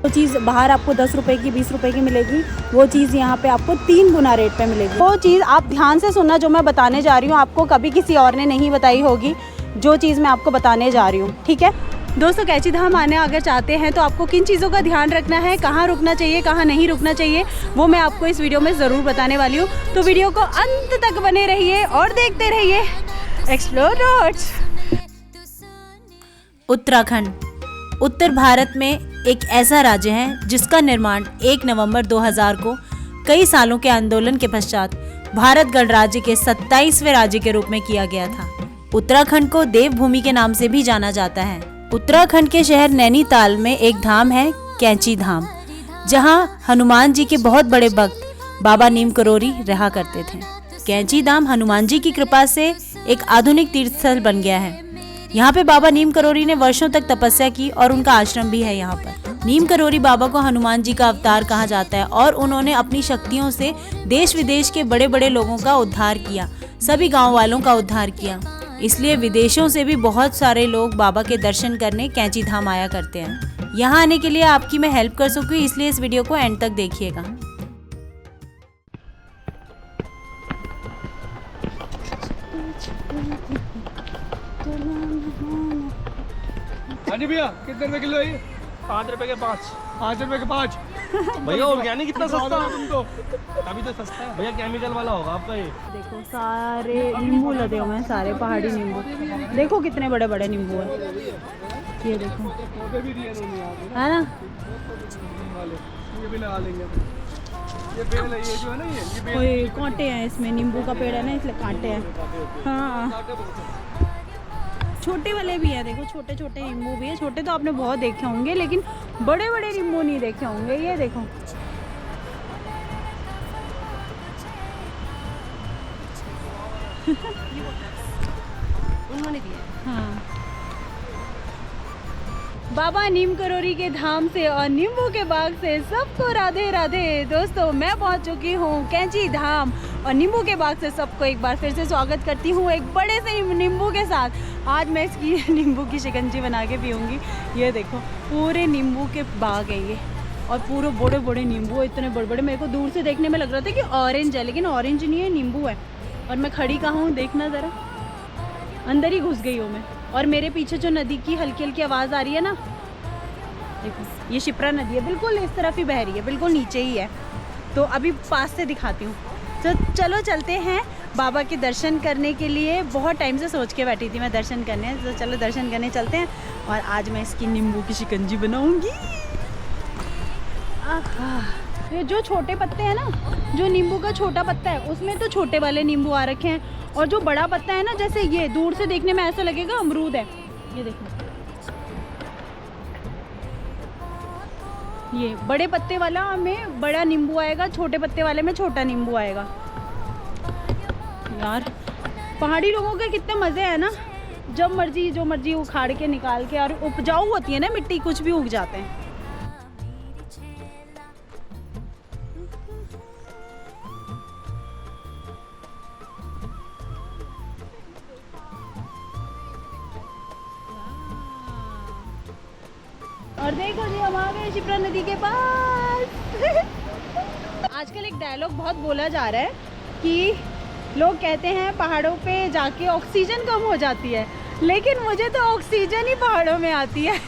वो चीज़ बाहर आपको 10 रुपये की 20 रुपये की मिलेगी, वो चीज़ यहाँ पे आपको 3 गुना रेट पे मिलेगी। वो चीज़ आप ध्यान से सुनना, जो मैं बताने जा रही हूँ आपको कभी किसी और ने नहीं बताई होगी, जो चीज़ मैं आपको बताने जा रही हूँ, ठीक है दोस्तों। कैंची धाम आने अगर चाहते हैं तो आपको किन चीज़ों का ध्यान रखना है, कहाँ रुकना चाहिए, कहाँ नहीं रुकना चाहिए, वो मैं आपको इस वीडियो में ज़रूर बताने वाली हूँ। तो वीडियो को अंत तक बने रहिए और देखते रहिए एक्सप्लोर रोड्स। उत्तराखंड उत्तर भारत में एक ऐसा राज्य है जिसका निर्माण 1 नवंबर 2000 को कई सालों के आंदोलन के पश्चात भारत गणराज्य के 27वें राज्य के रूप में किया गया था। उत्तराखंड को देवभूमि के नाम से भी जाना जाता है। उत्तराखंड के शहर नैनीताल में एक धाम है कैंची धाम, जहां हनुमान जी के बहुत बड़े भक्त बाबा नीम करोरी रहा करते थे। कैंची धाम हनुमान जी की कृपा से एक आधुनिक तीर्थ स्थल बन गया है। यहाँ पे बाबा नीम करोरी ने वर्षों तक तपस्या की और उनका आश्रम भी है यहाँ पर। नीम करोरी बाबा को हनुमान जी का अवतार कहा जाता है और उन्होंने अपनी शक्तियों से देश विदेश के बड़े बड़े लोगों का उद्धार किया, सभी गांव वालों का उद्धार किया। इसलिए विदेशों से भी बहुत सारे लोग बाबा के दर्शन करने कैंची धाम आया करते हैं। यहाँ आने के लिए आपकी मैं हेल्प कर सकूँ, इसलिए इस वीडियो को एंड तक देखिएगा। हाँ जी भैया, कितने रुपए किलो है ये? 5 रुपए के 5। 5 रुपए के 5। भैया ऑर्गेनिक कितना सस्ता है तुमको? अभी तो सस्ता है भैया, केमिकल वाला होगा आपका ये। देखो सारे नींबू लदे हुए हैं, सारे पहाड़ी नींबू। देखो कितने बड़े बड़े नींबू हैं, ये देखो भी दिए इन्होंने यहाँ पे है ना। वाले, ये भी लगा लेंगे। ये पेड़ है, ये जो है ना, ये पेड़ कोई कांटे हैं इसमें, नींबू का पेड़ है ना इसलिए कांटे हैं। हाँ छोटे वाले भी हैं, देखो छोटे छोटे नींबू भी है। छोटे तो आपने बहुत देखे होंगे लेकिन बड़े बड़े नींबू नहीं देखे होंगे। ये देखो उन्होंने दिया। हाँ बाबा नीम करोरी के धाम से और नींबू के बाग से सबको राधे राधे। दोस्तों मैं पहुंच चुकी हूँ कैंची धाम और नींबू के बाग से सबको एक बार फिर से स्वागत करती हूँ एक बड़े से नींबू के साथ। आज मैं इसकी नींबू की शिकंजी बना के पीऊँगी। ये देखो पूरे नींबू के बाग हैं ये, और पूरे बड़े बड़े नींबू, इतने बड़े बड़े। मेरे को दूर से देखने में लग रहा था कि ऑरेंज है, लेकिन ऑरेंज नहीं है, नींबू है। और मैं खड़ी कहाँ हूँ देखना ज़रा, अंदर ही घुस गई हूँ मैं। और मेरे पीछे जो नदी की हल्की हल्की आवाज़ आ रही है ना, देखो ये शिप्रा नदी है, बिल्कुल इस तरफ ही बह रही है, बिल्कुल नीचे ही है। तो अभी पास से दिखाती हूँ। तो चलो चलते हैं बाबा के दर्शन करने के लिए। बहुत टाइम से सोच के बैठी थी मैं दर्शन करने, तो चलो दर्शन करने चलते हैं। और आज मैं इसकी नींबू की शिकंजी बनाऊंगी। ये जो छोटे पत्ते हैं ना, जो नींबू का छोटा पत्ता है उसमें तो छोटे वाले नींबू आ रखे हैं, और जो बड़ा पत्ता है ना, जैसे ये दूर से देखने में ऐसा लगेगा अमरूद है। ये देखो ये बड़े पत्ते वाला में बड़ा नींबू आएगा, छोटे पत्ते वाले में छोटा नींबू आएगा। यार पहाड़ी लोगों के कितने मज़े हैं ना, जब मर्जी जो मर्जी उखाड़ के निकाल के, और उपजाऊ होती है ना मिट्टी, कुछ भी उग जाते हैं। और देखो जी हम आ गए शिप्रा नदी के पास। आजकल एक डायलॉग बहुत बोला जा रहा है कि लोग कहते हैं पहाड़ों पे जाके ऑक्सीजन कम हो जाती है, लेकिन मुझे तो ऑक्सीजन ही पहाड़ों में आती है।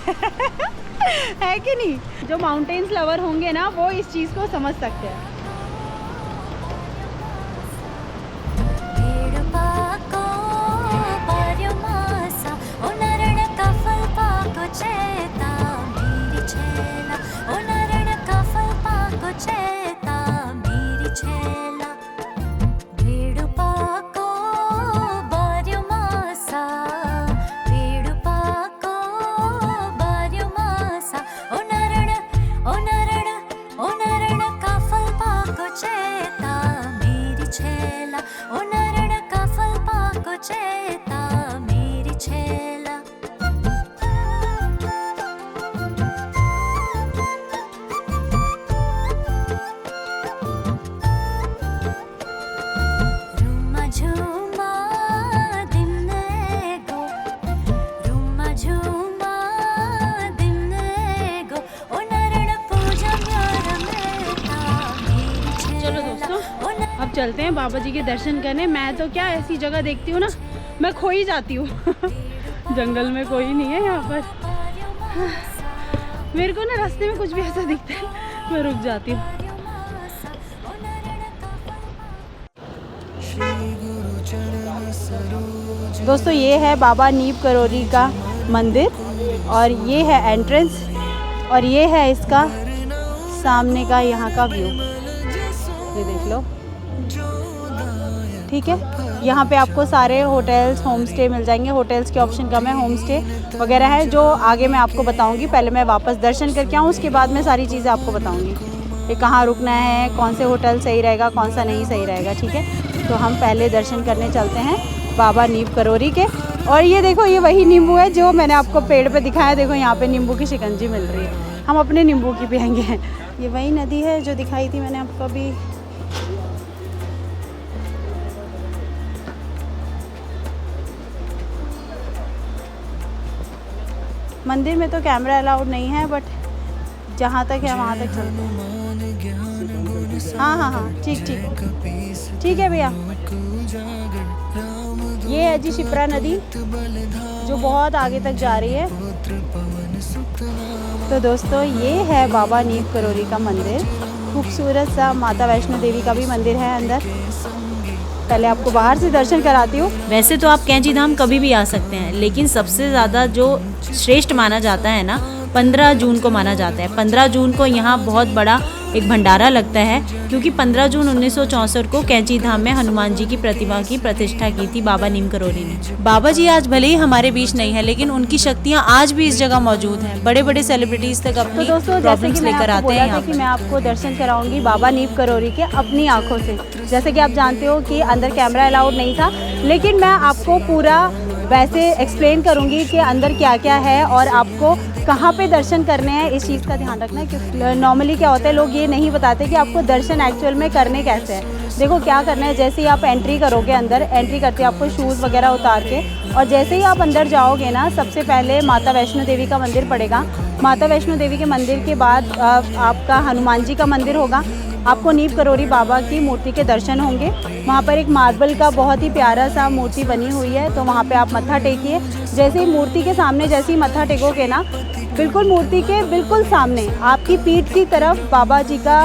है कि नहीं? जो माउंटेन्स लवर होंगे ना वो इस चीज़ को समझ सकते हैं। ओ नरण का फल पा चलते हैं बाबा जी के दर्शन करने। मैं तो क्या ऐसी जगह देखती हूँ ना, मैं खो ही जाती हूँ। जंगल में कोई नहीं है यहाँ पर। मेरे को ना रास्ते में कुछ भी ऐसा दिखता है मैं रुक जाती हूँ। दोस्तों ये है बाबा नीम करोली का मंदिर और ये है एंट्रेंस और ये है इसका सामने का यहाँ का व्यू, ये देख लो। ठीक है, यहाँ पे आपको सारे होटल्स होम स्टे मिल जाएंगे। होटल्स के ऑप्शन कम है, होम स्टे वगैरह है जो आगे मैं आपको बताऊँगी। पहले मैं वापस दर्शन करके आऊँ, उसके बाद मैं सारी चीज़ें आपको बताऊँगी कि कहाँ रुकना है, कौन से होटल सही रहेगा, कौन सा नहीं सही रहेगा। ठीक है, तो हम पहले दर्शन करने चलते हैं बाबा नीम करोली के। और ये देखो, ये वही नींबू है जो मैंने आपको पेड़ पे दिखाया। देखो यहाँ पे नींबू की शिकंजी मिल रही है, हम अपने नींबू की पियेंगे। ये वही नदी है जो दिखाई थी मैंने आपको अभी। मंदिर में तो कैमरा अलाउड नहीं है, बट जहाँ तक है वहाँ तक चलते हैं। हाँ हाँ हाँ, ठीक ठीक ठीक है भैया। ये है जी शिप्रा नदी जो बहुत आगे तक जा रही है। तो दोस्तों ये है बाबा नीम करोली का मंदिर। खूबसूरत सा माता वैष्णो देवी का भी मंदिर है अंदर। पहले आपको बाहर से दर्शन कराती हूँ। वैसे तो आप कैंची धाम कभी भी आ सकते हैं, लेकिन सबसे ज़्यादा जो श्रेष्ठ माना जाता है ना, 15 जून को माना जाता है। 15 जून को यहाँ बहुत बड़ा एक भंडारा लगता है, क्योंकि 15 जून 1964 को कैंची धाम में हनुमान जी की प्रतिमा की प्रतिष्ठा की थी बाबा नीम करोली ने। बाबा जी आज भले ही हमारे बीच नहीं है, लेकिन उनकी शक्तियाँ आज भी इस जगह मौजूद हैं। बड़े बड़े सेलिब्रिटीज तक अपनी प्रॉब्लम्स लेकर आते हैं यहाँ कि मैं आपको दर्शन कराऊंगी बाबा नीम करोली के अपनी आंखों से। जैसे कि आप जानते हो कि अंदर कैमरा अलाउड नहीं था, लेकिन मैं आपको पूरा वैसे एक्सप्लेन करूंगी कि अंदर क्या क्या है और आपको कहाँ पे दर्शन करने हैं। इस चीज़ का ध्यान रखना, क्योंकि नॉर्मली क्या होता है, लोग ये नहीं बताते कि आपको दर्शन एक्चुअल में करने कैसे हैं। देखो क्या करना है, जैसे ही आप एंट्री करोगे, अंदर एंट्री करते आपको शूज़ वगैरह उतार के, और जैसे ही आप अंदर जाओगे ना, सबसे पहले माता वैष्णो देवी का मंदिर पड़ेगा। माता वैष्णो देवी के मंदिर के बाद आपका हनुमान जी का मंदिर होगा। आपको नीम करोली बाबा की मूर्ति के दर्शन होंगे। वहाँ पर एक मार्बल का बहुत ही प्यारा सा मूर्ति बनी हुई है, तो वहाँ पे आप मत्था टेकिए। जैसे ही मूर्ति के सामने जैसे ही मत्था टेकोगे ना, बिल्कुल मूर्ति के बिल्कुल सामने आपकी पीठ की तरफ बाबा जी का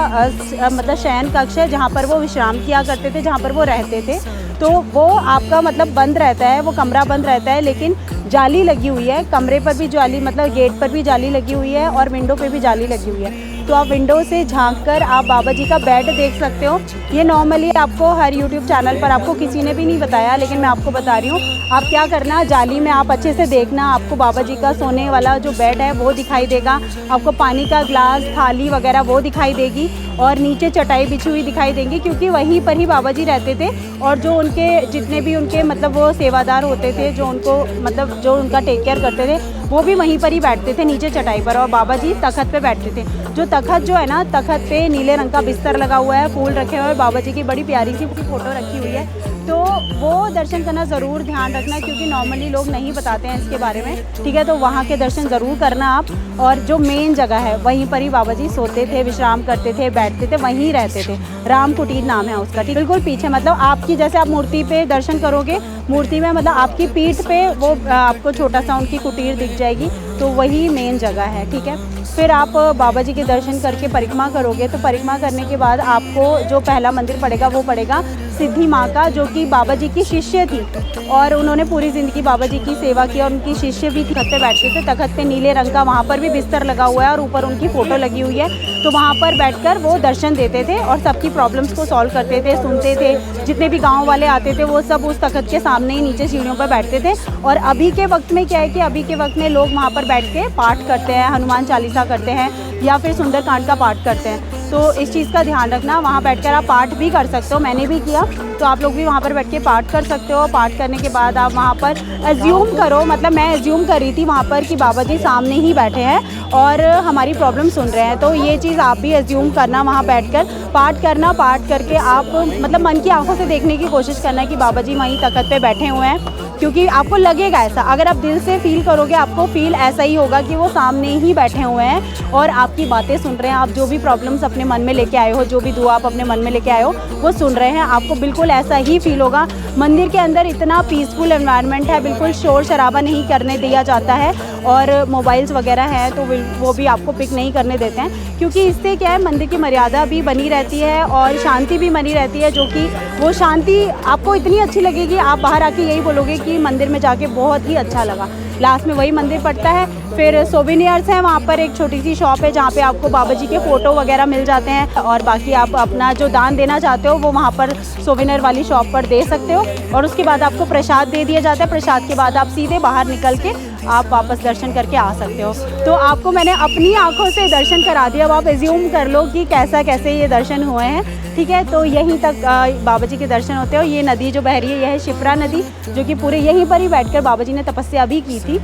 मतलब शयन कक्ष है, जहाँ पर वो विश्राम किया करते थे, जहाँ पर वो रहते थे। तो वो आपका मतलब बंद रहता है, वो कमरा बंद रहता है, लेकिन जाली लगी हुई है। कमरे पर भी जाली, मतलब गेट पर भी जाली लगी हुई है और विंडो पे भी जाली लगी हुई है। तो आप विंडो से झांक कर आप बाबा जी का बेड देख सकते हो। ये नॉर्मली आपको हर यूट्यूब चैनल पर आपको किसी ने भी नहीं बताया, लेकिन मैं आपको बता रही हूँ। आप क्या करना, जाली में आप अच्छे से देखना, आपको बाबा जी का सोने वाला जो बेड है वो दिखाई देगा। आपको पानी का ग्लास, थाली वगैरह वो दिखाई देगी, और नीचे चटाई बिछी हुई दिखाई देंगी, क्योंकि वहीं पर ही बाबा जी रहते थे। और जो उनके जितने भी उनके मतलब वो सेवादार होते थे, जो उनको मतलब जो उनका टेक केयर करते थे, वो भी वहीं पर ही बैठते थे नीचे चटाई पर, और बाबा जी तखत पे बैठते थे। जो तखत जो है ना, तखत पे नीले रंग का बिस्तर लगा हुआ है, फूल रखे हुए हैं, बाबा जी की बड़ी प्यारी सी फोटो रखी हुई है। तो वो दर्शन करना ज़रूर ध्यान रखना, क्योंकि नॉर्मली लोग नहीं बताते हैं इसके बारे में। ठीक है, तो वहाँ के दर्शन ज़रूर करना आप। और जो मेन जगह है वहीं पर ही बाबा जी सोते थे, विश्राम करते थे, बैठते थे, वहीं रहते थे। राम कुटीर नाम है उसका। ठीक, बिल्कुल पीछे, मतलब आपकी जैसे आप मूर्ति पे दर्शन करोगे, मूर्ति में मतलब आपकी पीठ पे वो आपको छोटा सा उनकी कुटीर दिख जाएगी, तो वही मेन जगह है। ठीक है, फिर आप बाबा जी के दर्शन करके परिक्रमा करोगे, तो परिक्रमा करने के बाद आपको जो पहला मंदिर पड़ेगा वो पड़ेगा सिद्धि माँ का, जो कि बाबा जी की शिष्य थी, और उन्होंने पूरी ज़िंदगी बाबा जी की सेवा की, और उनकी शिष्य भी तखत पे बैठते थे। तखत पे नीले रंग का वहाँ पर भी बिस्तर लगा हुआ है, और ऊपर उनकी फ़ोटो लगी हुई है। तो वहाँ पर बैठकर वो दर्शन देते थे और सबकी प्रॉब्लम्स को सॉल्व करते थे, सुनते थे। जितने भी गाँव वाले आते थे वो सब उस तखत के सामने ही नीचे सीढ़ियों पर बैठते थे। और अभी के वक्त में क्या है कि अभी के वक्त में लोग वहाँ पर बैठ के पाठ करते हैं, हनुमान चालीसा करते हैं, या फिर सुंदरकांड का पाठ करते हैं। तो इस चीज़ का ध्यान रखना, वहाँ बैठकर आप पाठ भी कर सकते हो, मैंने भी किया, तो आप लोग भी वहाँ पर बैठ के पाठ कर सकते हो। पाठ करने के बाद आप वहाँ पर एज्यूम करो, मतलब मैं एज्यूम कर रही थी वहाँ पर कि बाबा जी सामने ही बैठे हैं और हमारी प्रॉब्लम सुन रहे हैं। तो ये चीज़ आप भी एज्यूम करना, वहाँ बैठकर पाठ करना। पाठ करके आप मतलब मन की आंखों से देखने की कोशिश करना कि बाबा जी वहीं तखत पे बैठे हुए हैं। क्योंकि आपको लगेगा ऐसा, अगर आप दिल से फील करोगे आपको फील ऐसा ही होगा कि वो सामने ही बैठे हुए हैं और आपकी बातें सुन रहे हैं। आप जो भी प्रॉब्लम्स अपने मन में लेके आए हो, जो भी दुआ आप अपने मन में लेके आए हो वो सुन रहे हैं, आपको बिल्कुल ऐसा ही फील होगा। मंदिर के अंदर इतना पीसफुल एनवायरनमेंट है, बिल्कुल शोर शराबा नहीं करने दिया जाता है और मोबाइल्स वगैरह हैं तो वो भी आपको पिक नहीं करने देते हैं, क्योंकि इससे क्या है मंदिर की मर्यादा भी बनी रहती है और शांति भी बनी रहती है, जो कि वो शांति आपको इतनी अच्छी लगेगी आप बाहर आके यही बोलोगे कि मंदिर में जाके बहुत ही अच्छा लगा। लास्ट में वही मंदिर पड़ता है। फिर सोवेनियर्स हैं, वहाँ पर एक छोटी सी शॉप है जहाँ पे आपको बाबा जी के फ़ोटो वगैरह मिल जाते हैं और बाकी आप अपना जो दान देना चाहते हो वो वहाँ पर सोवेनियर वाली शॉप पर दे सकते हो और उसके बाद आपको प्रसाद दे दिया जाता है। प्रसाद के बाद आप सीधे बाहर निकल के आप वापस दर्शन करके आ सकते हो। तो आपको मैंने अपनी आँखों से दर्शन करा दिया, अब आप एज्यूम कर लो कि कैसे ये दर्शन हुए हैं, ठीक है। तो यहीं तक बाबा जी के दर्शन होते हो। ये नदी जो बह रही है यह है शिप्रा नदी, जो कि पूरे यहीं पर ही बैठकर बाबा जी ने तपस्या भी की थी,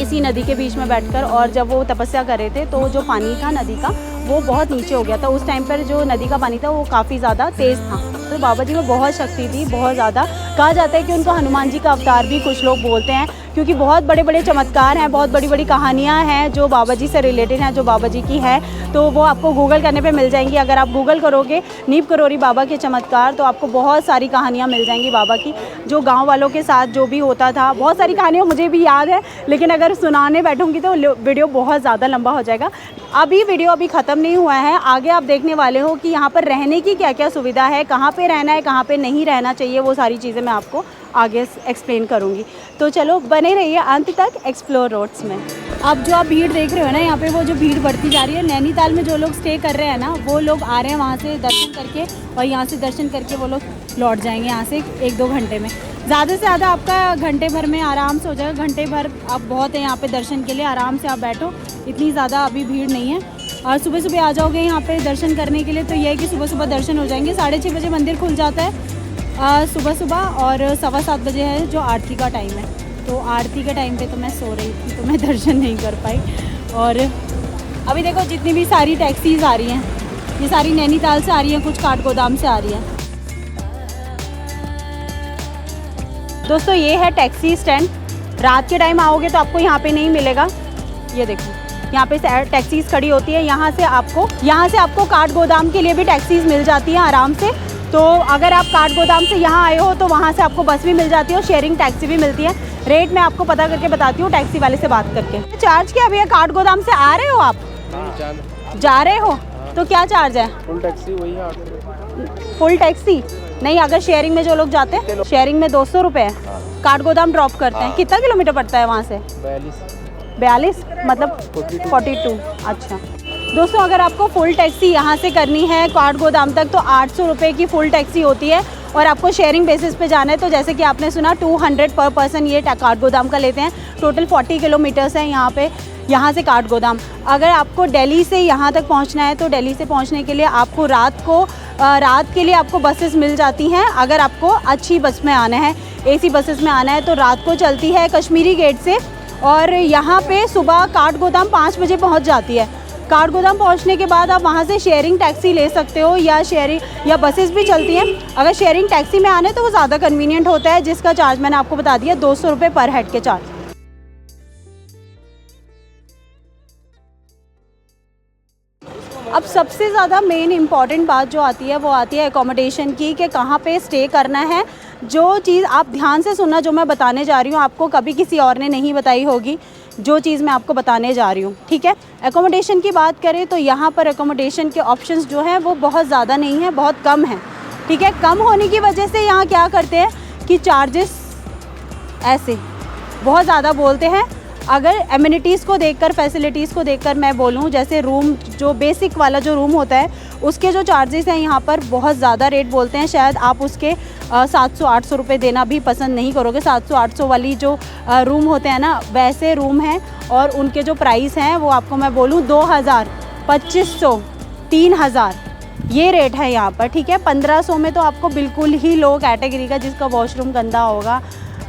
इसी नदी के बीच में बैठकर। और जब वो तपस्या कर रहे थे तो जो पानी था नदी का वो बहुत नीचे हो गया था। उस टाइम पर जो नदी का पानी था वो काफ़ी ज़्यादा तेज़ था। तो बाबा जी में बहुत शक्ति थी, बहुत ज़्यादा। कहा जाता है कि उनको हनुमान जी का अवतार भी कुछ लोग बोलते हैं, क्योंकि बहुत बड़े बड़े चमत्कार हैं, बहुत बड़ी बड़ी कहानियाँ हैं जो बाबा जी से रिलेटेड हैं, जो बाबा जी की है। तो वो आपको गूगल करने पे मिल जाएंगी। अगर आप गूगल करोगे नीम करौरी बाबा के चमत्कार तो आपको बहुत सारी कहानियाँ मिल जाएंगी बाबा की, जो गाँव वालों के साथ जो भी होता था। बहुत सारी कहानियाँ मुझे भी याद है, लेकिन अगर सुनाने बैठूँगी तो वीडियो बहुत ज़्यादा लंबा हो जाएगा। अभी वीडियो ख़त्म नहीं हुआ है, आगे आप देखने वाले हो कि यहाँ पर रहने की क्या क्या सुविधा है, कहाँ पे रहना है, कहाँ पे नहीं रहना चाहिए, वो सारी चीज़ें मैं आपको आगे एक्सप्लेन करूँगी। तो चलो बने रहिए अंत तक एक्सप्लोर रोड्स में। अब जो आप भीड़ देख रहे हो ना, यहाँ पे वो जो भीड़ बढ़ती जा रही है, नैनीताल में जो लोग स्टे कर रहे हैं ना वो लोग आ रहे हैं वहाँ से दर्शन करके और यहाँ से दर्शन करके वो लोग लौट जाएंगे यहाँ से 1-2 घंटे में। ज़्यादा से ज़्यादा आपका घंटे भर में आराम से हो जाएगा। घंटे भर आप बहुत है यहाँ पे दर्शन के लिए, आराम से आप बैठो, इतनी ज़्यादा अभी भीड़ नहीं है। और सुबह सुबह आ जाओगे यहाँ पे दर्शन करने के लिए तो यह है कि सुबह सुबह दर्शन हो जाएंगे। 6:30 बजे मंदिर खुल जाता है सुबह सुबह, और 7:15 बजे है जो आरती का टाइम है। तो आरती के टाइम पे तो मैं सो रही थी तो मैं दर्शन नहीं कर पाई। और अभी देखो जितनी भी सारी टैक्सीज़ आ रही हैं ये सारी नैनीताल से आ रही हैं, कुछ काठगोदाम से आ रही हैं। दोस्तों ये है टैक्सी स्टैंड। रात के टाइम आओगे तो आपको यहाँ पे नहीं मिलेगा। ये देखो यहाँ पे टैक्सीज़ खड़ी होती है। यहाँ से आपको काठगोदाम के लिए भी टैक्सीज़ मिल जाती हैं आराम से। तो अगर आप काठगोदाम से यहाँ आए हो तो वहाँ से आपको बस भी मिल जाती है और शेयरिंग टैक्सी भी मिलती है। रेट मैं आपको पता करके बताती हूँ टैक्सी वाले से बात करके। चार्ज क्या भैया? काठगोदाम से आ रहे हो आप? जा रहे हो तो क्या चार्ज है? फुल टैक्सी वही है 800। फुल टैक्सी नहीं, अगर शेयरिंग में जो लोग जाते हैं शेयरिंग में 200 रुपये है। काठगोदाम ड्रॉप करते हैं। कितना किलोमीटर पड़ता है वहाँ से? 42 मतलब 42। अच्छा दोस्तों, अगर आपको फुल टैक्सी यहाँ से करनी है काठगोदाम तक तो 800 रुपये की फुल टैक्सी होती है। और आपको शेयरिंग बेसिस पे जाना है तो जैसे कि आपने सुना 200 पर पर्सन ये काठगोदाम का लेते हैं। टोटल 40 किलोमीटर्स हैं यहाँ से काठगोदाम। अगर आपको दिल्ली से यहाँ तक पहुँचना है तो दिल्ली से पहुँचने के लिए आपको रात के लिए आपको बसेस मिल जाती हैं। अगर आपको अच्छी बस में आना है, AC बसेस में आना है तो रात को चलती है कश्मीरी गेट से और यहाँ पे सुबह काठगोदाम 5 बजे पहुँच जाती है। काठगोदाम पहुँचने के बाद आप वहाँ से शेयरिंग टैक्सी ले सकते हो या बसेस भी चलती हैं। अगर शेयरिंग टैक्सी में आना है तो वो ज़्यादा कन्वीनियंट होता है, जिसका चार्ज मैंने आपको बता दिया 200 रुपये पर हेड के चार्ज। अब सबसे ज़्यादा मेन इम्पॉर्टेंट बात जो आती है वो आती है एकोमोडेशन की, कि कहाँ पे स्टे करना है। जो चीज़ आप ध्यान से सुनना, जो मैं बताने जा रही हूँ आपको कभी किसी और ने नहीं बताई होगी, जो चीज़ मैं आपको बताने जा रही हूँ, ठीक है। एकोमोडेशन की बात करें तो यहाँ पर एकोमोडेशन के ऑप्शंस जो हैं वो बहुत ज़्यादा नहीं है, बहुत कम है, ठीक है। कम होने की वजह से यहाँ क्या करते हैं कि चार्जेस ऐसे बहुत ज़्यादा बोलते हैं। अगर एमिनिटीज़ को देखकर, फैसिलिटीज़ को देखकर मैं बोलूँ, जैसे रूम जो बेसिक वाला जो रूम होता है उसके जो चार्जेस हैं यहाँ पर बहुत ज़्यादा रेट बोलते हैं। शायद आप उसके 700-800 रुपये देना भी पसंद नहीं करोगे। 700-800 वाली जो रूम होते हैं ना वैसे रूम हैं और उनके जो प्राइस हैं वो आपको मैं बोलूँ 2000, 2500, 3000 ये रेट है यहाँ पर, ठीक है। 1500 में तो आपको बिल्कुल ही लो कैटेगरी का, जिसका वॉशरूम गंदा होगा,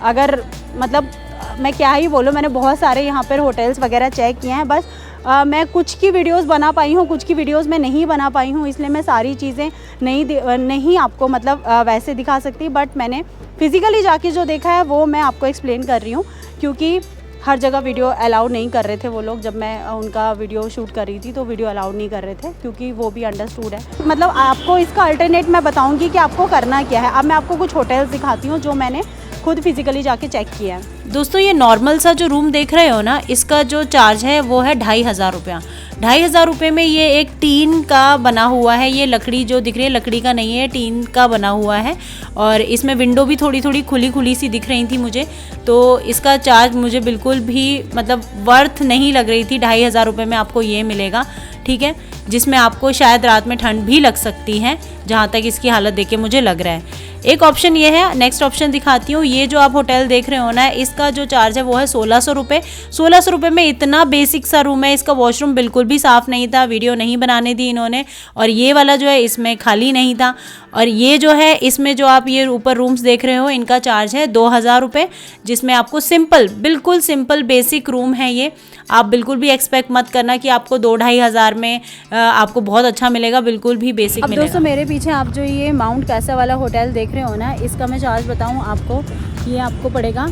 अगर मतलब मैं क्या ही बोलूँ, मैंने बहुत सारे यहाँ पर होटल्स वगैरह चेक किए हैं, बस मैं कुछ की वीडियोस बना पाई हूँ, कुछ की वीडियोस में नहीं बना पाई हूँ, इसलिए मैं सारी चीज़ें नहीं आपको मतलब वैसे दिखा सकती। बट मैंने फिज़िकली जाके जो देखा है वो मैं आपको एक्सप्लेन कर रही हूँ, क्योंकि हर जगह वीडियो अलाउड नहीं कर रहे थे वो लोग। जब मैं उनका वीडियो शूट कर रही थी तो वीडियो अलाउड नहीं कर रहे थे, क्योंकि वो भी अंडरस्टूड है। मतलब आपको इसका अल्टरनेट मैं बताऊंगी कि आपको करना क्या है। अब मैं आपको कुछ होटल्स दिखाती हूँ जो मैंने खुद फिजिकली जाके चेक किया है। दोस्तों ये नॉर्मल सा जो रूम देख रहे हो ना, इसका जो चार्ज है वो है 2500 रुपया। 2500 रुपये में ये एक टीन का बना हुआ है। ये लकड़ी जो दिख रही है लकड़ी का नहीं है, टीन का बना हुआ है। और इसमें विंडो भी थोड़ी थोड़ी खुली खुली सी दिख रही थी मुझे, तो इसका चार्ज मुझे बिल्कुल भी मतलब वर्थ नहीं लग रही थी। 2500 रुपये में आपको ये मिलेगा, ठीक है, जिसमें आपको शायद रात में ठंड भी लग सकती है, जहाँ तक इसकी हालत देख के मुझे लग रहा है। एक ऑप्शन ये है, नेक्स्ट ऑप्शन दिखाती हूँ। ये जो आप होटल देख रहे हो ना, इसका जो चार्ज है वो है 1600 रुपये। 1600 रुपये में इतना बेसिक सा रूम है। इसका वॉशरूम बिल्कुल भी साफ़ नहीं था, वीडियो नहीं बनाने दी इन्होंने। और ये वाला जो है इसमें खाली नहीं था। और ये जो है इसमें जो आप ये ऊपर रूम्स देख रहे हो, इनका चार्ज है 2000 रुपये, जिसमें आपको सिंपल, बिल्कुल सिंपल बेसिक रूम है ये। आप बिल्कुल भी एक्सपेक्ट मत करना कि आपको 2-2.5 हज़ार में आपको बहुत अच्छा मिलेगा, बिल्कुल भी बेसिक मिलेगा। अब दोस्तों मेरे पीछे आप जो ये माउंट कैसा वाला होटल देख रहे हो ना, इसका मैं चार्ज बताऊं आपको, ये आपको पड़ेगा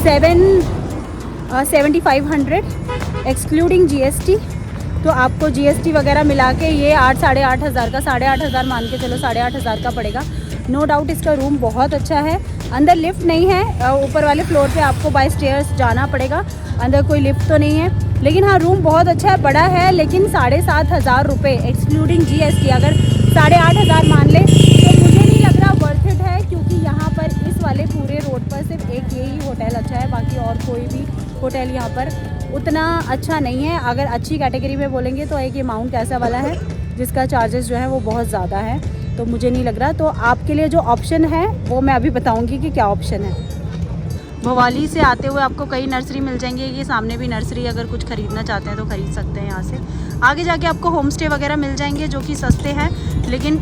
7500 एक्सक्लूडिंग GST। तो आपको GST वगैरह मिला के ये 8-8.5 हज़ार का, 8.5 हज़ार मान के चलो, 8.5 हज़ार का पड़ेगा। नो डाउट इसका रूम बहुत अच्छा है। अंदर लिफ्ट नहीं है, ऊपर वाले फ्लोर पे आपको बाय स्टेयर्स जाना पड़ेगा। अंदर कोई लिफ्ट तो नहीं है, लेकिन हाँ रूम बहुत अच्छा है, बड़ा है। लेकिन 7500 रुपये एक्सक्लूडिंग GST अगर 8.5 हज़ार मान ले तो मुझे नहीं लग रहा वर्थ इट है, क्योंकि यहाँ पर इस वाले पूरे रोड पर सिर्फ एक यही होटल अच्छा है, बाकी और कोई भी होटल यहाँ पर उतना अच्छा नहीं है। अगर अच्छी कैटेगरी में बोलेंगे तो एक ये माउंट कैसा वाला है, जिसका चार्जेस जो है वो बहुत ज़्यादा है, तो मुझे नहीं लग रहा। तो आपके लिए जो ऑप्शन है वो मैं अभी बताऊंगी कि क्या ऑप्शन है। भवाली से आते हुए आपको कई नर्सरी मिल जाएंगे। ये सामने भी नर्सरी, अगर कुछ ख़रीदना चाहते हैं तो ख़रीद सकते हैं यहाँ से। आगे जाके आपको होम स्टे वगैरह मिल जाएंगे जो कि सस्ते हैं, लेकिन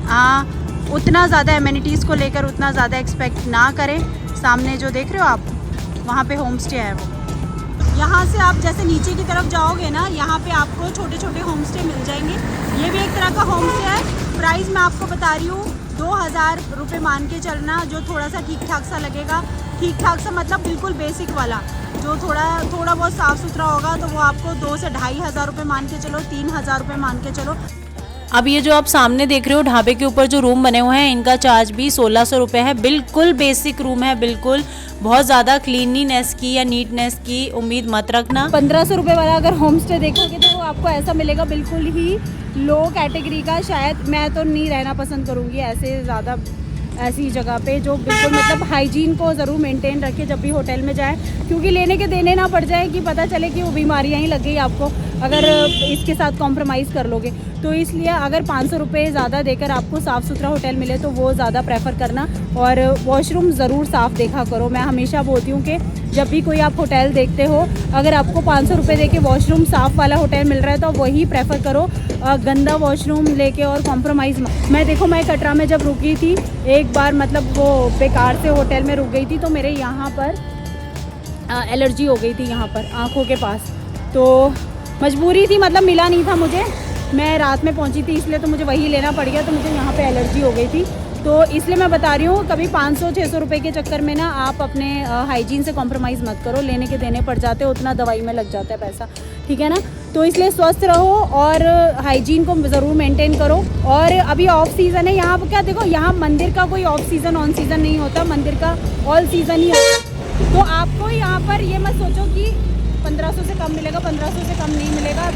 उतना ज़्यादा एमिनिटीज़ को लेकर उतना ज़्यादा एक्सपेक्ट ना करें। सामने जो देख रहे हो आप, वहाँ पे होम स्टे है वो। यहाँ से आप जैसे नीचे की तरफ जाओगे ना, यहाँ पे आपको छोटे छोटे होम स्टे मिल जाएंगे। ये भी एक तरह का होम स्टे है। प्राइस मैं आपको बता रही हूँ 2000 रुपये मान के चलना, जो थोड़ा सा ठीक ठाक सा लगेगा। ठीक ठाक सा मतलब बिल्कुल बेसिक वाला, जो थोड़ा बहुत साफ़ सुथरा होगा तो वो आपको 2 से 2,500 रुपये मान के चलो, 3000 रुपये मान के चलो। अब ये जो आप सामने देख रहे हो ढाबे के ऊपर जो रूम बने हुए हैं, इनका चार्ज भी 1600 रुपये है। बिल्कुल बेसिक रूम है, बिल्कुल बहुत ज़्यादा क्लीनिनेस की या नीटनेस की उम्मीद मत रखना। 1500 रुपये वाला अगर होम स्टे देखोगे तो वो आपको ऐसा मिलेगा, बिल्कुल ही लो कैटेगरी का। शायद मैं तो नहीं रहना पसंद करूँगी ऐसी जगह पे, जो बिल्कुल मतलब हाइजीन को ज़रूर मेंटेन रखे जब भी होटल में जाए, क्योंकि लेने के देने ना पड़ जाए कि पता चले कि वो बीमारियाँ ही लग गई आपको अगर इसके साथ कॉम्प्रोमाइज़ कर लोगे। तो इसलिए अगर 500 रुपये ज़्यादा देकर आपको साफ़ सुथरा होटल मिले तो वो ज़्यादा प्रेफर करना। और वॉशरूम ज़रूर साफ़ देखा करो। मैं हमेशा बोलती हूँ कि जब भी कोई आप होटल देखते हो, अगर आपको 500 रुपये दे के वॉशरूम साफ़ वाला होटल मिल रहा है तो वही प्रेफर करो, गंदा वॉशरूम लेके और कॉम्प्रोमाइज़। मैं कटरा में जब रुकी थी एक बार, मतलब वो बेकार से होटल में रुक गई थी, तो मेरे यहाँ पर एलर्जी हो गई थी, यहाँ पर आँखों के पास। तो मजबूरी थी, मतलब मिला नहीं था मुझे, मैं रात में पहुंची थी, इसलिए तो मुझे वही लेना पड़ गया। तो मुझे यहाँ पे एलर्जी हो गई थी, तो इसलिए मैं बता रही हूँ कभी 500-600 रुपये के चक्कर में ना आप अपने हाइजीन से कॉम्प्रोमाइज़ मत करो। लेने के देने पड़ जाते हैं, उतना दवाई में लग जाता है पैसा, ठीक है ना। तो इसलिए स्वस्थ रहो और हाइजीन को ज़रूर मेंटेन करो। और अभी ऑफ सीज़न है यहाँ पर, क्या देखो यहाँ मंदिर का कोई ऑफ सीज़न ऑन सीज़न नहीं होता, मंदिर का ऑल सीज़न ही होता। तो आपको यहाँ पर ये मत सोचो कि 1500 से कम मिलेगा, 1500 से कम नहीं मिलेगा।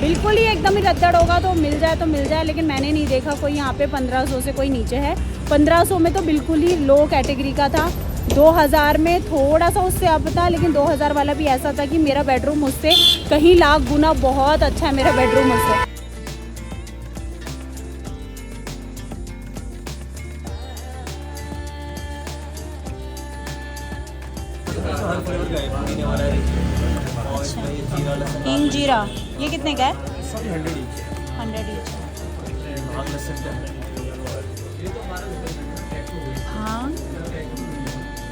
बिल्कुल ही एकदम ही रद्दड़ होगा तो मिल जाए, लेकिन मैंने नहीं देखा कोई यहाँ पे 1500 से कोई नीचे है। 1500 में तो बिल्कुल ही लो कैटेगरी का था। 2000 में थोड़ा सा उससे अप था, लेकिन 2000 वाला भी ऐसा था कि मेरा बेडरूम उससे कहीं लाख गुना बहुत अच्छा है, मेरा बेडरूम उससे। हींग जीरा ये कितने का है? 100 ईच।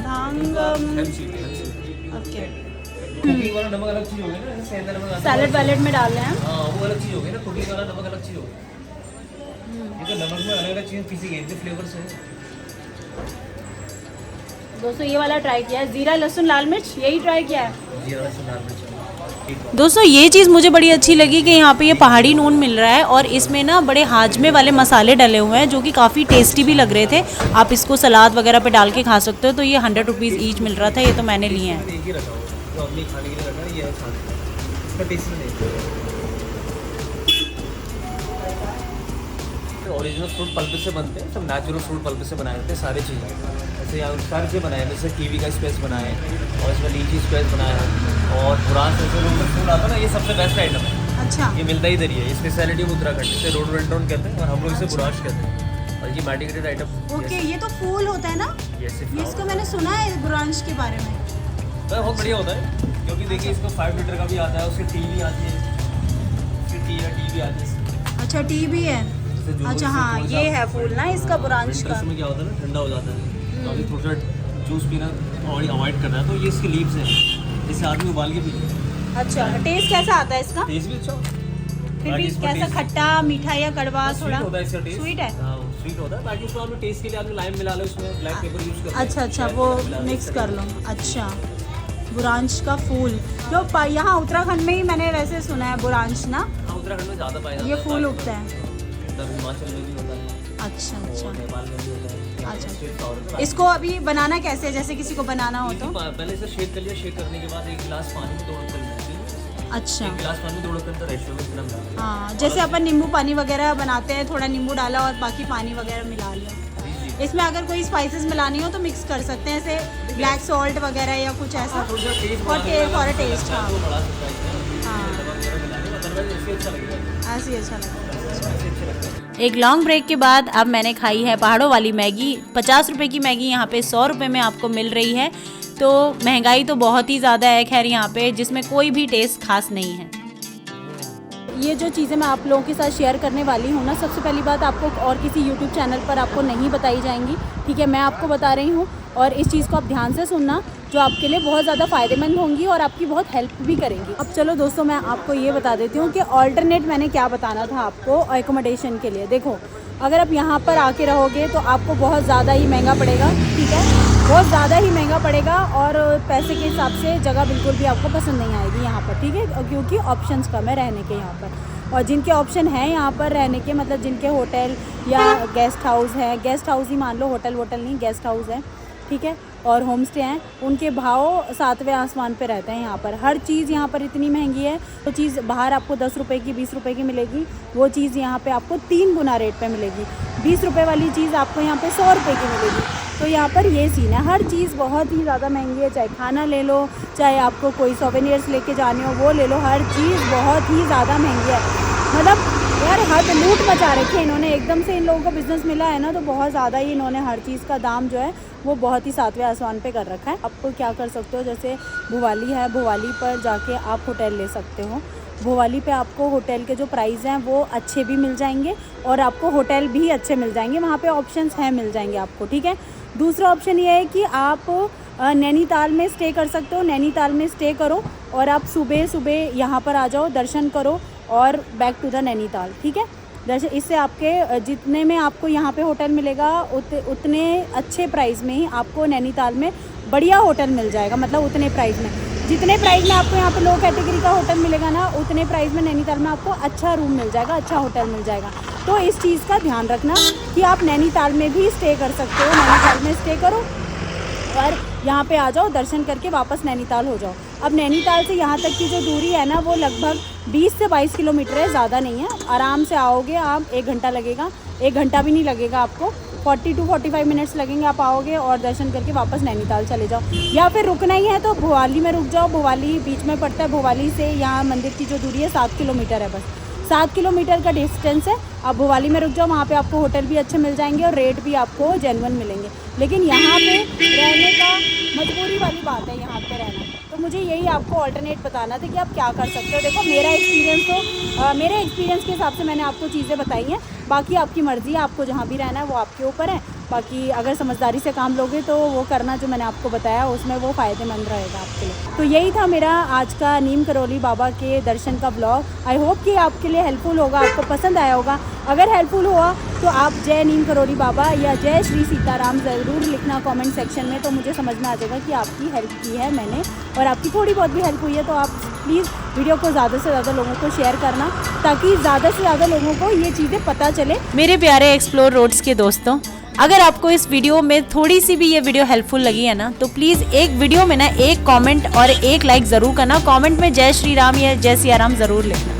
भांग ओके। कुकिंग वाला नमक अलग चीज़ हो गया ना, जैसे सेंधा नमक आता है। सैलेड वैलेड में डाल रहे हैं हम। हाँ वो अलग चीज़ हो गई ना, कुकिंग वाला नमक अलग चीज़ हो गई। ये तो नमक में अलग अलग चीज़ पीसी गई थी फ्लेवर्स है। दोस्तों ये वाला ट्राई किया है, जीरा लहसुन लाल मिर्च, यही ट्राई किया है। जीरा लहसुन लाल मिर्च। दोस्तों ये चीज़ मुझे बड़ी अच्छी लगी कि यहाँ पे ये पहाड़ी नून मिल रहा है और इसमें ना बड़े हाजमे वाले मसाले डले हुए हैं जो कि काफ़ी टेस्टी भी लग रहे थे। आप इसको सलाद वगैरह पे डाल के खा सकते हो। तो ये 100 रुपीज़ ईच मिल रहा था, ये तो मैंने लिए हैं। एक ही रखा हुआ है, जो अपनी खाने के लिए रखा है, ये है खाने का। इसका टेस्ट नहीं ओरिजिनल फ्रूट पल्प से बनते हैं, सब नेचुरल फ्रूट पल्प से बनाए जाते हैं सारी चीज़ें। जैसे यहाँ सारी चीज़ें बनाए, जैसे कीवी का स्पेस बनाए और इसमें लीची स्पेस बनाया है और बुरान से जो फूल आता है ना, ये सबसे बेस्ट आइटम है। अच्छा, ये मिलता ही इधर ही है, स्पेशलिटी उत्तराखंड से रोडोडेंड्रॉन कहते हैं और हम लोग इसे बुराश कहते हैं। और ये मेडिकेटेड आइटम। ओके, ये तो फूल होता है ना, ये इसको मैंने सुना है ब्रांच के बारे में। बहुत बढ़िया होता है क्योंकि देखिए इसको 5 लीटर का भी आता है, उसकी टी भी आती है, उसकी टी भी आती है। अच्छा, टी भी है। अच्छा हाँ, ये है फूल ना इसका ब्रांच का। इसमें क्या होता है ना, ठंडा हो जाता है तो अभी थोड़ा सा जूस पीना अवॉइड करना है, तो ये इसकी लीव्स हैं, इसे आदमी उबाल के पीते हैं। अच्छा, टेस्ट कैसा आता है इसका? टेस्ट भी अच्छा होता है। फिर भी बाकी इसका कैसा, taste- खट्टा मीठा या कड़वा? थोड़ा स्वीट होता है इसका टेस्ट। स्वीट है। हाँ स्वीट होता है, बाकी उसमें आपने टेस्ट के लिए आदमी लाइम मिला लो, उसमें ब्लैक पेपर यूज करते हैं। अच्छा, वो मिक्स कर लो। अच्छा, बुरांश का फूल जो यहाँ उत्तराखंड में ही मैंने वैसे सुना है, बुरांश ना, हाँ उत्तराखंड में ज़्यादा पाया जाता है। ये फूल उगता है। इधर हिमाचल में भी होता है अच्छा और अच्छा नेपाल में भी होता है। अच्छा। स्ट्रीट फ्लावर है। इसको अभी बनाना कैसे है, जैसे किसी को बनाना हो तो? पहले इसे शेक कर लिया, शेक करने के बाद 1 गिलास पानी में तोड़ कर लिया। अच्छा 1 गिलास पानी में तोड़ कर रेशियो में इतना मिला। हाँ, जैसे अपन नींबू पानी वगैरह बनाते हैं, थोड़ा नींबू डाला और बाकी पानी वगैरह मिला लिया। इसमें अगर कोई स्पाइसेस मिलानी हो तो मिक्स कर सकते हैं, जैसे ब्लैक सॉल्ट वगैरह या कुछ ऐसा थोड़ा सा टेस्ट फॉर टेस्ट। हाँ वो बढ़ा सकता है इसमें। हाँ, अदरवाइज ऐसे अच्छा लगेगा। ऐसे ही अच्छा लगता है। एक लॉन्ग ब्रेक के बाद अब मैंने खाई है पहाड़ों वाली मैगी। 50 रुपये की मैगी यहाँ पे 100 रुपये में आपको मिल रही है। तो महंगाई तो बहुत ही ज़्यादा है खैर यहाँ पे, जिसमें कोई भी टेस्ट खास नहीं है। ये जो चीज़ें मैं आप लोगों के साथ शेयर करने वाली हूँ ना, सबसे पहली बात आपको और किसी यूट्यूब चैनल पर आपको नहीं बताई जाएंगी, ठीक है? मैं आपको बता रही हूँ और इस चीज़ को आप ध्यान से सुनना, जो आपके लिए बहुत ज़्यादा फ़ायदेमंद होंगी और आपकी बहुत हेल्प भी करेंगी। अब चलो दोस्तों, मैं आपको ये बता देती हूँ कि ऑल्टरनेट मैंने क्या बताना था आपको एकोमोडेशन के लिए। देखो, अगर आप यहाँ पर आके रहोगे तो आपको बहुत ज़्यादा ही महंगा पड़ेगा, ठीक है? बहुत ज़्यादा ही महंगा पड़ेगा और पैसे के हिसाब से जगह बिल्कुल भी आपको पसंद नहीं आएगी यहाँ पर, ठीक है? क्योंकि ऑप्शंस कम है रहने के यहाँ पर, और जिनके ऑप्शन हैं यहाँ पर रहने के, मतलब जिनके होटल या गेस्ट हाउस है, गेस्ट हाउस ही मान लो, होटल वोटल नहीं, गेस्ट हाउस है, ठीक है, और होम स्टे हैं, उनके भाव 7वें आसमान पे रहते हैं यहाँ पर। हर चीज़ यहाँ पर इतनी महंगी है, तो चीज़ बाहर आपको 10 रुपये की 20 रुपये की मिलेगी, वो चीज़ यहाँ पे आपको 3 गुना रेट पे मिलेगी। 20 रुपये वाली चीज़ आपको यहाँ पे 100 रुपये की मिलेगी। तो यहाँ पर ये सीन है, हर चीज़ बहुत ही ज़्यादा महंगी है, चाहे खाना ले लो, चाहे आपको कोई सोवेनियर्स लेके जाने हो वो ले लो, हर चीज़ बहुत ही ज़्यादा महंगी है। मतलब यार हद लूट मचा रखी है इन्होंने, एकदम से इन लोगों को बिज़नेस मिला है ना, तो बहुत ज़्यादा ही इन्होंने हर चीज़ का दाम जो है वो बहुत ही 7वें आसमान पे कर रखा है। आप क्या कर सकते हो, जैसे भुवाली है, भुवाली पर जाके आप होटल ले सकते हो। भुवाली पे आपको होटल के जो प्राइस हैं वो अच्छे भी मिल जाएंगे और आपको होटल भी अच्छे मिल जाएंगे, वहाँ पे ऑप्शंस हैं, मिल जाएंगे आपको, ठीक है? दूसरा ऑप्शन ये है कि आप नैनीताल में स्टे कर सकते हो। नैनीताल में स्टे करो और आप सुबह सुबह यहाँ पर आ जाओ, दर्शन करो और बैक टू द नैनीताल, ठीक है? जैसे इससे आपके जितने में आपको यहाँ पे होटल मिलेगा उतने अच्छे प्राइस में ही आपको नैनीताल में बढ़िया होटल मिल जाएगा। मतलब उतने प्राइस में, जितने प्राइस में आपको यहाँ पे लो कैटेगरी का होटल मिलेगा ना, उतने प्राइस में नैनीताल में आपको अच्छा रूम मिल जाएगा, अच्छा होटल मिल जाएगा। तो इस चीज़ का ध्यान रखना कि आप नैनीताल में भी स्टे कर सकते हो। नैनीताल में स्टे करो और यहाँ पे आ जाओ, दर्शन करके वापस नैनीताल हो जाओ। अब नैनीताल से यहाँ तक की जो दूरी है ना, वो लगभग 20 से 22 किलोमीटर है, ज़्यादा नहीं है। आराम से आओगे आप, 1 घंटा लगेगा, 1 घंटा भी नहीं लगेगा आपको, 40 to 45 मिनट्स लगेंगे। आप आओगे और दर्शन करके वापस नैनीताल चले जाओ, या फिर रुकना ही है तो भुवाली में रुक जाओ। भुवाली बीच में पड़ता है, भुवाली से यहाँ मंदिर की जो दूरी है 7 किलोमीटर है, बस 7 किलोमीटर का डिस्टेंस है। आप भुवाली में रुक जाओ, वहाँ पे आपको होटल भी अच्छे मिल जाएंगे और रेट भी आपको जेन्युइन मिलेंगे। लेकिन यहाँ पे रहने का मजबूरी वाली बात है, यहाँ पे रहना। तो मुझे यही आपको ऑल्टरनेट बताना था कि आप क्या कर सकते हो। देखो मेरा एक्सपीरियंस के हिसाब से मैंने आपको चीज़ें बताई हैं, बाकी आपकी मर्ज़ी है, आपको जहाँ भी रहना है वो आपके ऊपर है। बाकी अगर समझदारी से काम लोगे तो वो करना जो मैंने आपको बताया उसमें वो फ़ायदेमंद रहेगा आपके लिए। तो यही था मेरा आज का नीम करौली बाबा के दर्शन का ब्लॉग। आई होप कि आपके लिए हेल्पफुल होगा, आपको पसंद आया होगा। अगर हेल्पफुल हुआ तो आप जय नीम करौली बाबा या जय श्री सीताराम ज़रूर लिखना कमेंट सेक्शन में, तो मुझे समझ में आ जाएगा कि आपकी हेल्प की है मैंने और आपकी थोड़ी बहुत भी हेल्प हुई है। तो आप प्लीज़ वीडियो को ज़्यादा से ज़्यादा लोगों को शेयर करना ताकि ज़्यादा से ज़्यादा लोगों को ये चीज़ें पता चले। मेरे प्यारे एक्सप्लोर रोड्स के दोस्तों, अगर आपको इस वीडियो में थोड़ी सी भी ये वीडियो हेल्पफुल लगी है ना, तो प्लीज़ एक वीडियो में ना एक कमेंट और एक लाइक ज़रूर करना। कमेंट में जय श्री राम या जय सिया राम ज़रूर लिखना।